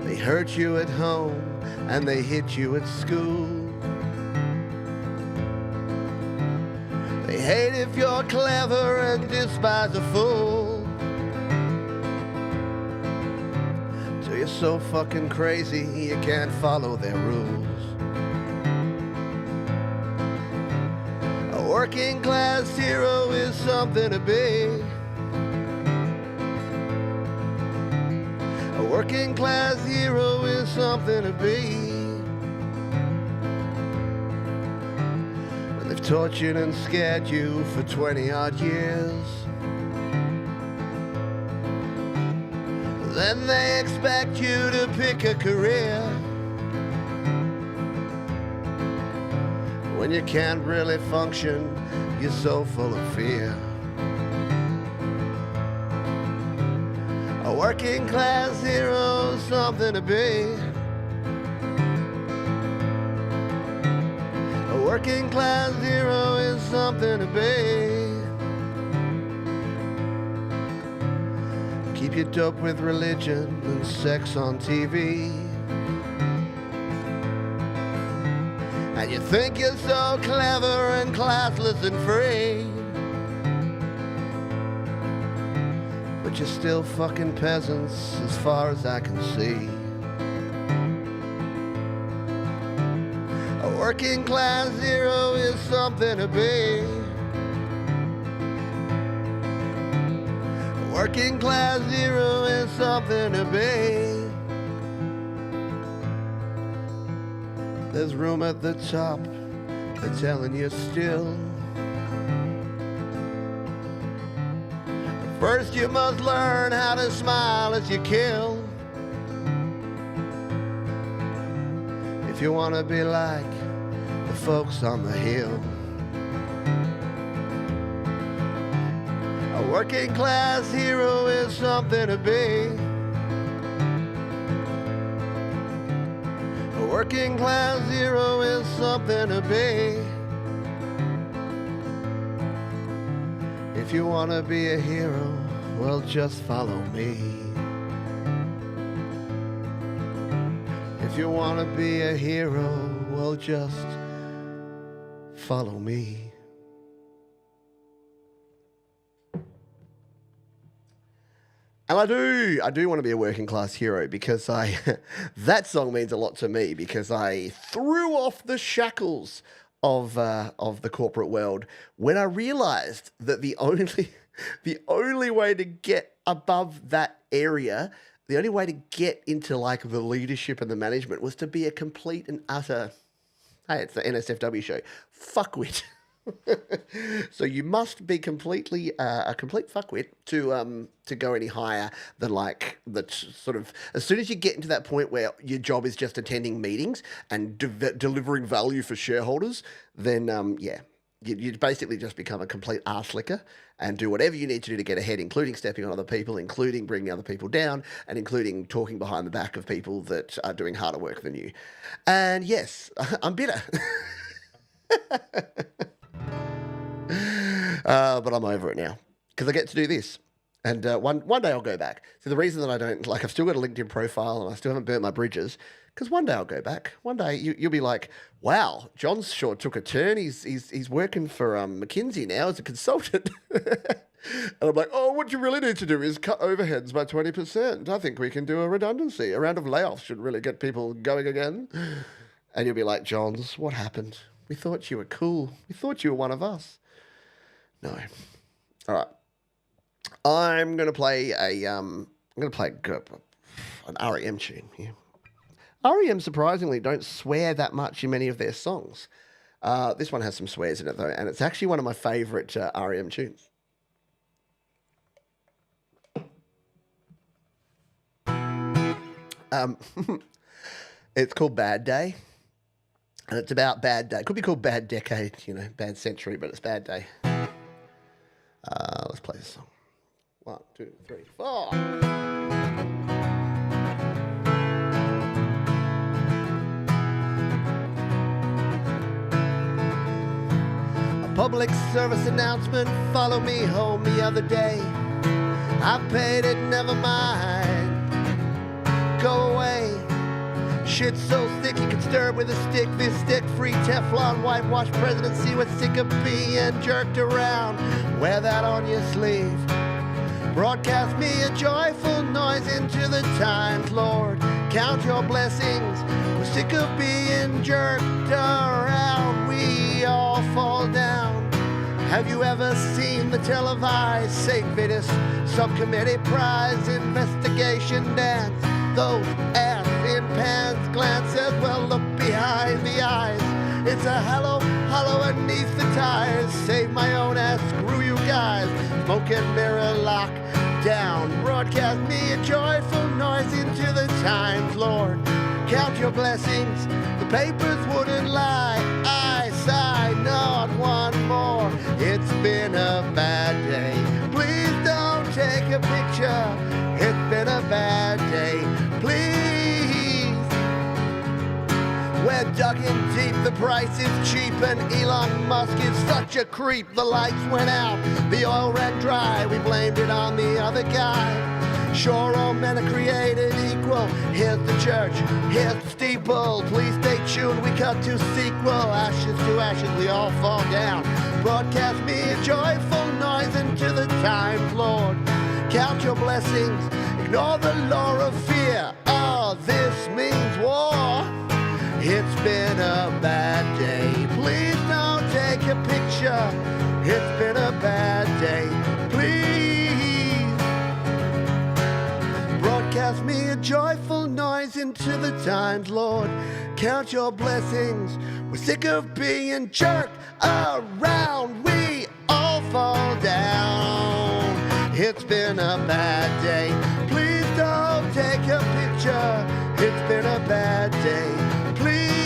They hurt you at home and they hit you at school. They hate if you're clever and despise a fool. Till you're so fucking crazy you can't follow their rules. A working class hero is something to be. A working class hero is something to be. When they've tortured and scared you for 20 odd years, then they expect you to pick a career. when you can't really function, you're so full of fear. A working class hero's something to be. A working class hero is something to be. Keep you dope with religion and sex on TV. And you think you're so clever and classless and free, but you're still fucking peasants as far as I can see. A working class hero is something to be. A working class hero is something to be. There's room at the top, they're telling you still. First you must learn how to smile as you kill. If you want to be like the folks on the hill. A working class hero is something to be. A working class hero is something to be. If you want to be a hero, well, just follow me. If you want to be a hero, well, just follow me. And I do want to be a working class hero because that song means a lot to me because I threw off the shackles of the corporate world when I realized that the only way to get above that area, the only way to get into like the leadership and the management was to be a complete and utter, hey, it's the NSFW show, fuckwit. So you must be completely a complete fuckwit to go any higher than like the sort of, as soon as you get into that point where your job is just attending meetings and delivering value for shareholders, then you basically just become a complete arse licker and do whatever you need to do to get ahead, including stepping on other people, including bringing other people down, and including talking behind the back of people that are doing harder work than you. And yes, I'm bitter. But I'm over it now because I get to do this. And one day I'll go back. So the reason that I don't, like, I've still got a LinkedIn profile and I still haven't burnt my bridges because one day I'll go back. One day you'll be like, wow, John's sure took a turn. He's working for McKinsey now as a consultant. And I'm like, oh, what you really need to do is cut overheads by 20%. I think we can do a redundancy. A round of layoffs should really get people going again. And you'll be like, Johns, what happened? We thought you were cool. We thought you were one of us. No. All right. I'm going to play an REM tune here. REM, surprisingly, don't swear that much in many of their songs. This one has some swears in it, though, and it's actually one of my favourite REM tunes. It's called Bad Day, and it's about bad day. It could be called Bad Decade, bad century, but it's Bad Day. Let's play this song. 1, 2, 3, 4. A public service announcement, follow me home the other day. I paid it, never mind. Go away. Shit's so thick you can stir it with a stick. This stick-free Teflon whitewash presidency was sick of being jerked around. Wear that on your sleeve. Broadcast me a joyful noise into the times, Lord. Count your blessings. We're sick of being jerked around. We all fall down. Have you ever seen the televised St. Vitus subcommittee prize investigation dance? Those ass in pants glances, well, look behind the eyes. It's a hollow underneath the tires. Save my own ass, screw you guys. Smoke and mirror lock down. Broadcast me a joyful noise into the times, Lord. Count your blessings, the papers wouldn't lie. I sigh. price is cheap and Elon Musk is such a creep. The lights went out, the oil ran dry, we blamed it on the other guy. Sure, all men are created equal. Here's the church, here's the steeple. Please stay tuned, we cut to sequel. Ashes to ashes, we all fall down. Broadcast me a joyful noise into the times, Lord. Count your blessings, ignore the law of fear. Oh, this means war. It's been a bad day. Please don't take a picture. It's been a bad day. Please broadcast me a joyful noise into the times, Lord. Count your blessings. We're sick of being jerked around. We all fall down. It's been a bad day. Please don't take a picture. It's been a bad day. Please.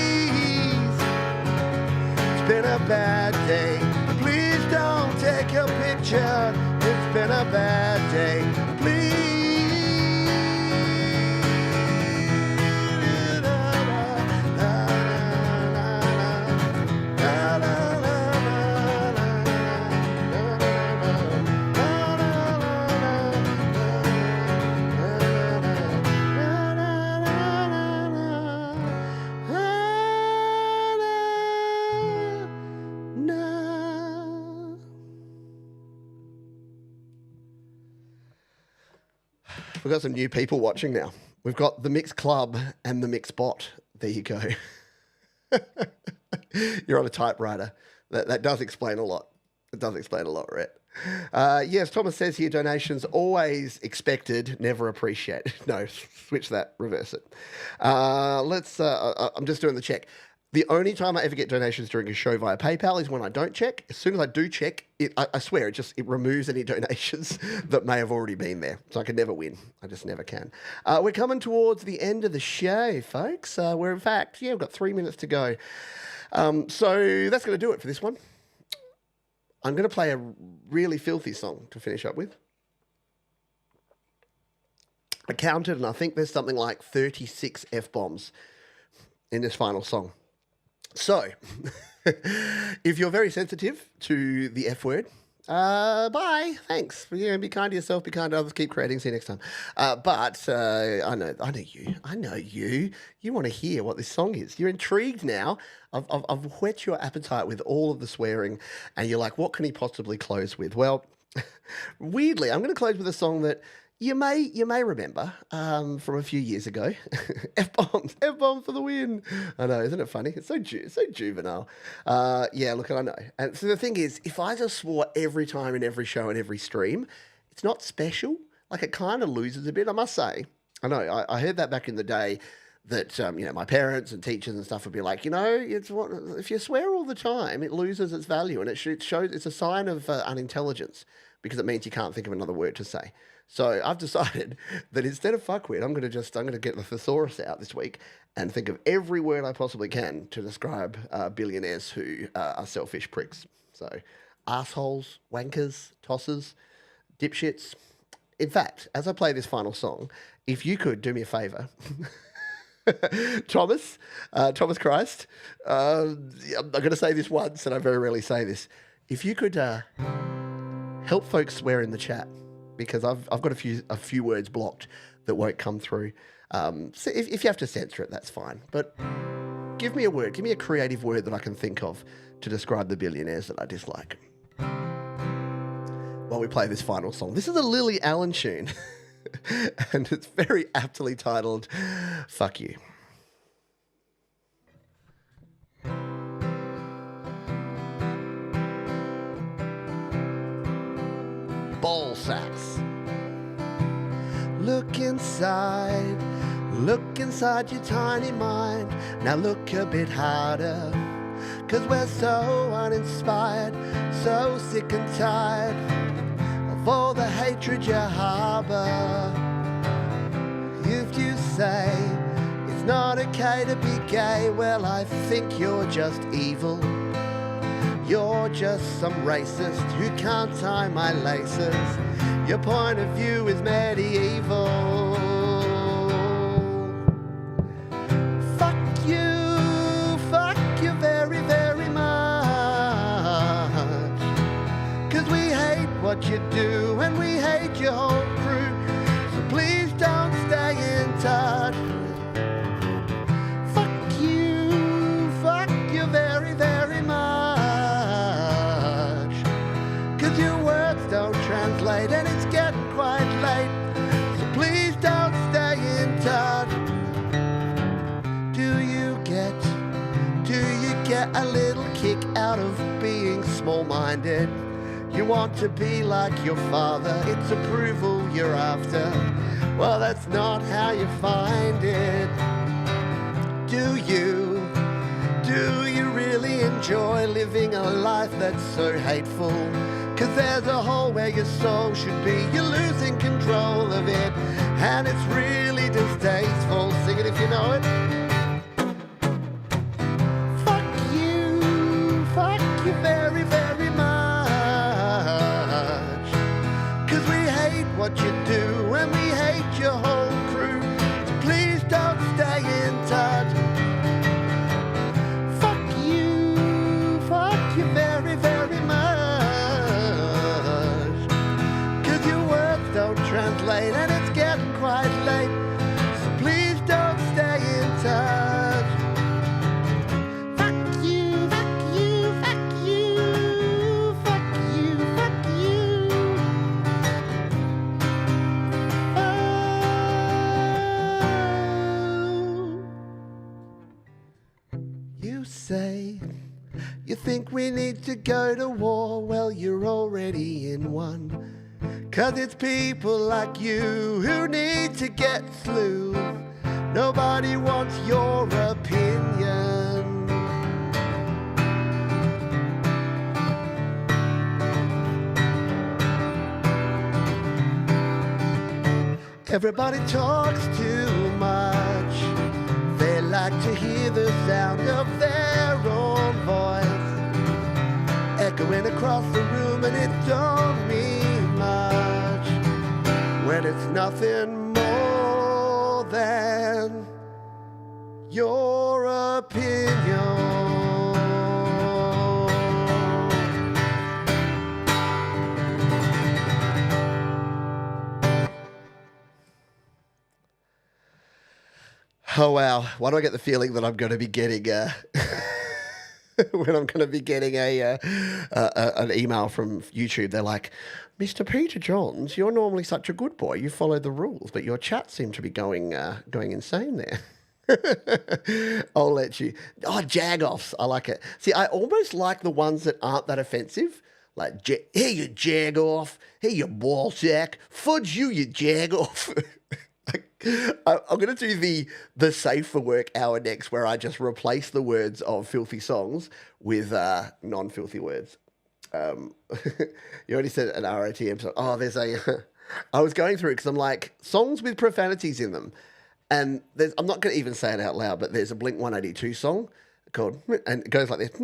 It's been a bad day. Please don't take a picture. It's been a bad day. Please. We've got some new people watching now. We've got the Mix Club and the Mix Bot. There you go. You're on a typewriter. That does explain a lot. It does explain a lot, Rhett. Yes, Thomas says here, donations always expected, never appreciated. No, switch that, reverse it. I'm just doing the check. The only time I ever get donations during a show via PayPal is when I don't check. As soon as I do check, I swear it removes any donations that may have already been there. So I can never win. I just never can. We're coming towards the end of the show, folks. We're in fact, we've got 3 minutes to go. So that's going to do it for this one. I'm going to play a really filthy song to finish up with. I counted and I think there's something like 36 F-bombs in this final song. So, if you're very sensitive to the F word, bye, thanks. Be kind to yourself, be kind to others, keep creating, see you next time. But I know you. You want to hear what this song is. You're intrigued now. I've whet your appetite with all of the swearing, and you're like, what can he possibly close with? Well, weirdly, I'm going to close with a song that you may remember from a few years ago. F-bombs for the win. I know, isn't it funny? It's so juvenile. Yeah, look, I know. And so the thing is, if I just swore every time in every show and every stream, it's not special. Like, it kind of loses a bit, I must say. I know, I heard that back in the day that, my parents and teachers and stuff would be like, if you swear all the time, it loses its value, and it shows it's a sign of unintelligence, because it means you can't think of another word to say. So I've decided that instead of fuckwit, I'm going to get the thesaurus out this week and think of every word I possibly can to describe billionaires who are selfish pricks. So assholes, wankers, tossers, dipshits. In fact, as I play this final song, if you could do me a favour, Thomas Christ, I'm going to say this once, and I very rarely say this. If you could help folks swear in the chat, because I've got a few words blocked that won't come through. So if you have to censor it, that's fine. But give me a word. Give me a creative word that I can think of to describe the billionaires that I dislike. While we play this final song. This is a Lily Allen tune. And it's very aptly titled, Fuck You. Ball sacks. Look inside your tiny mind. Now look a bit harder, 'cause we're so uninspired, so sick and tired of all the hatred you harbor. If you say it's not okay to be gay, well, I think you're just evil. You're just some racist who can't tie my laces. Your point of view is medieval. Fuck you you do, and we hate your whole crew. So please don't stay in touch. Fuck you very, very much. 'Cause your words don't translate, and it's getting quite late. So please don't stay in touch. Do you get a little kick out of being small-minded? You want to be like your father, it's approval you're after. Well, that's not how you find it. Do you really enjoy living a life that's so hateful? 'Cause there's a hole where your soul should be. You're losing control of it, and it's really distasteful. Sing it if you know it. Fuck you very, very much. 'Cause we hate what you do, and we hate your whole crew. So please don't stay in touch. Fuck you very, very much. 'Cause your words don't translate, and it's getting quite late. So please don't stay in touch. Fuck you, fuck you, fuck you, fuck you, fuck you. Oh. You say you think we need to go to war. Well, you're already in one. 'Cause it's people like you who need to get slew. Nobody wants your opinion. Everybody talks too much. They like to hear the sound of their own voice echoing across the room, and it don't mean much when it's nothing more than your opinion. Oh wow, why do I get the feeling that I'm going to be getting when I'm going to be getting an email from YouTube? They're like, Mr. Peter Johns, you're normally such a good boy. You follow the rules, but your chat seemed to be going insane there. I'll let you. Oh, jag-offs. I like it. See, I almost like the ones that aren't that offensive. Like, here you jag-off. Here you ball sack. Fudge you jag-off. I'm going to do the Safe for Work hour next, where I just replace the words of filthy songs with non-filthy words. You already said an ROTM song. Oh, there's a... I was going through it because I'm like, songs with profanities in them. And I'm not going to even say it out loud, but there's a Blink-182 song called, and it goes like this. If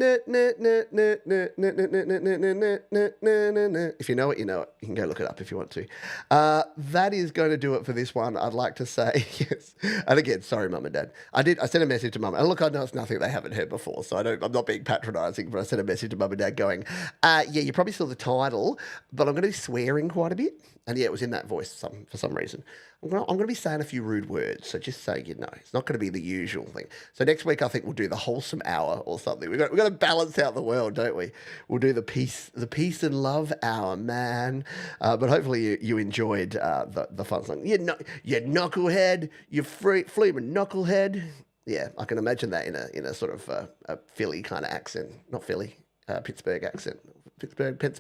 you know it, you know it. You can go look it up if you want to. That is going to do it for this one. I'd like to say yes. And again, sorry, Mum and Dad. I sent a message to Mum. And look, I know it's nothing they haven't heard before, so I'm not being patronising, but I sent a message to Mum and Dad going, yeah, you probably saw the title, but I'm going to be swearing quite a bit. And yeah, it was in that voice for some reason. I'm going to be saying a few rude words, so just so you know, it's not going to be the usual thing. So next week, I think we'll do the wholesome hour or something. We've got to balance out the world, don't we? We'll do the peace and love hour, man. But hopefully you enjoyed the fun song. You knucklehead, you fleeman knucklehead. Yeah, I can imagine that in a sort of a Philly kind of accent, not Philly, Pittsburgh accent.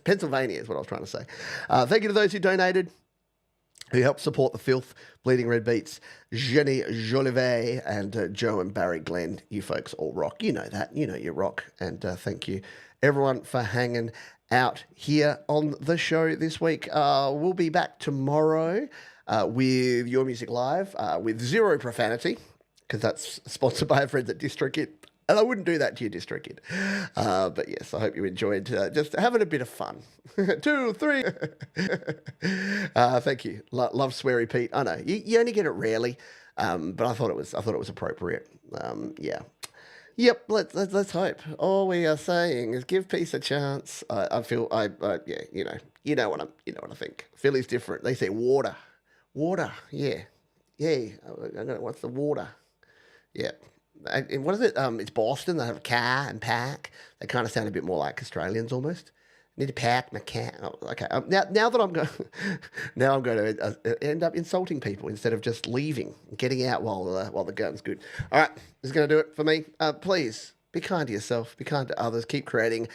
Pennsylvania is what I was trying to say. Thank you to those who donated, who helped support the filth, Bleeding Red Beats, Jenny Jolivet, and Joe and Barry Glenn. You folks all rock. You know that. You know you rock. And thank you, everyone, for hanging out here on the show this week. We'll be back tomorrow with Your Music Live with zero profanity, because that's sponsored by our friends at DistroKid. And I wouldn't do that to your DistroKid. But yes, I hope you enjoyed just having a bit of fun. 2, 3. Thank you. Love Sweary Pete. I know you only get it rarely, but I thought it was appropriate. Yeah. Yep. Let's hope. All we are saying is give peace a chance. I feel yeah. you know what I think. Philly's different. They say water, water. Yeah, yeah. What's the water? Yeah. And what is it? It's Boston. They have car and pack. They kind of sound a bit more like Australians almost. Need to pack my car. Oh, okay. Now that I'm going, now I'm going to end up insulting people instead of just leaving, getting out while the gun's good. All right, this is going to do it for me. Please be kind to yourself. Be kind to others. Keep creating.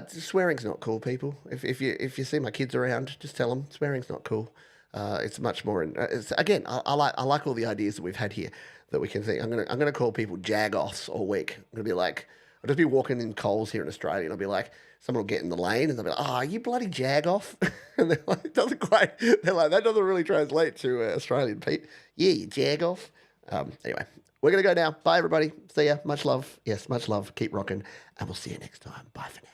Swearing's not cool, people. If you see my kids around, just tell them swearing's not cool. It's much more. Again, I like all the ideas that we've had here that we can think. I'm gonna call people jag-offs all week. I'm gonna be like, I'll just be walking in Coles here in Australia, and I'll be like, someone will get in the lane, and they'll be like, "Oh, you bloody jag-off," and they're like, it doesn't quite. They're like, that doesn't really translate to Australian, Pete. Yeah, you jag-off. Anyway, we're gonna go now. Bye, everybody. See ya. Much love. Yes, much love. Keep rocking, and we'll see you next time. Bye for now.